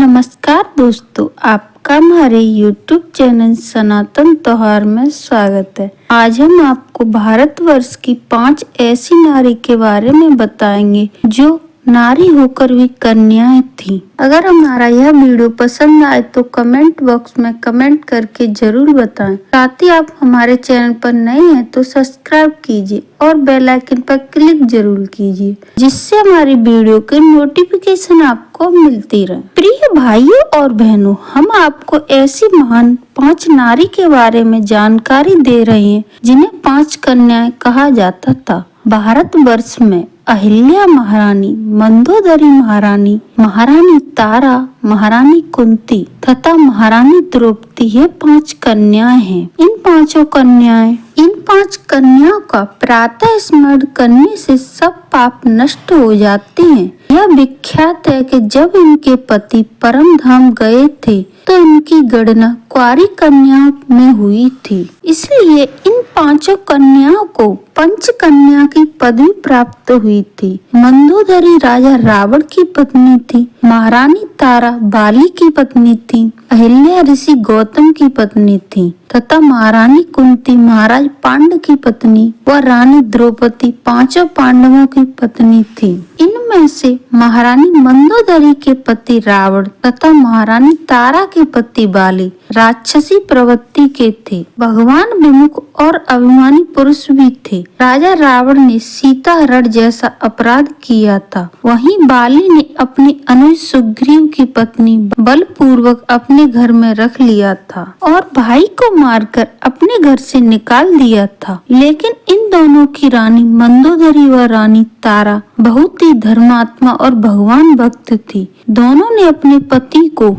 नमस्कार दोस्तों, आपका हमारे YouTube चैनल सनातन त्योहार में स्वागत है। आज हम आपको भारतवर्ष की 5 ऐसी नारी के बारे में बताएंगे जो नारी होकर भी कन्याएं थी। अगर हमारा यह वीडियो पसंद आए तो कमेंट बॉक्स में कमेंट करके जरूर बताएं। साथ ही आप हमारे चैनल पर नए हैं तो सब्सक्राइब कीजिए और बेल आइकन पर क्लिक जरूर कीजिए, जिससे हमारी वीडियो के नोटिफिकेशन आपको मिलती रहे। प्रिय भाइयों और बहनों, हम आपको ऐसी महान 5 नारी के बारे में जानकारी दे रहे हैं जिन्हें 5 कन्याएं कहा जाता था। भारतवर्ष में अहिल्या महारानी, मंदोदरी महारानी, महारानी तारा, महारानी कुंती तथा महारानी द्रौपदी ये 5 कन्याएं हैं। इन 5 कन्याओं का प्रातः स्मरण करने से सब पाप नष्ट हो जाते हैं। यह विख्यात है कि जब इनके पति परम धाम गए थे तो इनकी गणना कुंवारी कन्याओं में हुई थी, इसलिए इन 5 कन्याओं को पंचकन्या की पदवी प्राप्त हुई थी। मंदोदरी राजा रावण की पत्नी थी, महारानी तारा बाली की पत्नी थी, अहिल्या ऋषि गौतम की पत्नी थी तथा महारानी कुंती महाराज पांडु की पत्नी व रानी द्रौपदी 5 पांडवों की पत्नी थी। इनमें से महारानी मंदोदरी के पति रावण तथा महारानी तारा के पति बाली राक्षसी प्रवृत्ति के थे। भगवान विमुख और अभिमानी पुरुष भी थे। राजा रावण ने सीता हरण जैसा अपराध किया था। वहीं बाली ने अपनी अनुज सुग्रीव की पत्नी बलपूर्वक अपने घर में रख लिया था और भाई को मारकर अपने घर से निकाल दिया था। लेकिन इन दोनों की रानी मंदोदरी व रानी तारा बहुत ही धर्मात्मा और भगवान भक्त थी। दोनों ने अपने पति को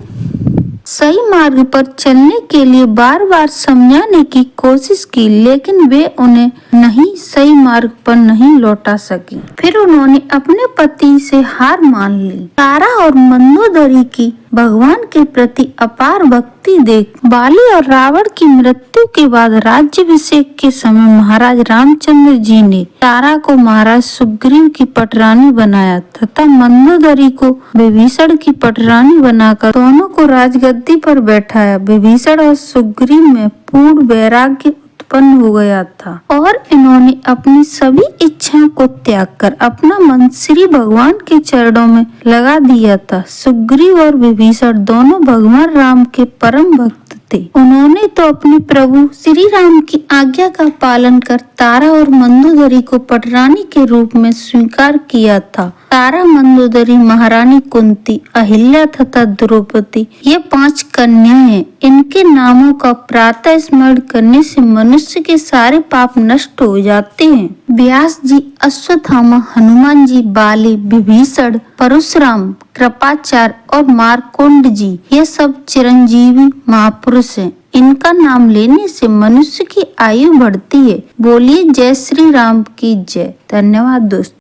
सही मार्ग पर चलने के लिए बार बार समझाने की कोशिश की, लेकिन वे उन्हें सही मार्ग पर नहीं लौटा सकी। फिर उन्होंने अपने पति से हार मान ली। तारा और मंदोदरी की भगवान के प्रति अपार भक्ति देख बाली और रावण की मृत्यु के बाद राज्याभिषेक के समय महाराज रामचंद्र जी ने तारा को महाराज सुग्रीव की पटरानी बनाया तथा मंदोदरी को विभीषण की पटरानी बनाकर दोनों को राजगद्दी पर बैठाया। विभीषण और सुग्रीव में पूर्ण वैराग्य उत्पन्न हो गया था और इन्होंने अपनी सभी इच्छाओं को त्याग कर अपना मन श्री भगवान के चरणों में लगा दिया था। सुग्रीव और विभीषण दोनों भगवान राम के परम भक्त थे। उन्होंने तो अपने प्रभु श्री राम की आज्ञा का पालन कर तारा और मंदोदरी को पटरानी के रूप में स्वीकार किया था। तारा, मंदोदरी, महारानी कुंती, अहिल्या तथा द्रौपदी ये 5 कन्याएं हैं। इनके नामों का प्रातः स्मरण करने से मनुष्य के सारे पाप नष्ट हो जाते हैं। व्यास जी, अश्वत्थामा, हनुमान जी, बाली, विभीषण, परशुराम, कृपाचार्य और मार्कोंड जी ये सब चिरंजीवी महापुरुष हैं। इनका नाम लेने से मनुष्य की आयु बढ़ती है। बोलिए जय श्री राम की जय। धन्यवाद दोस्तों।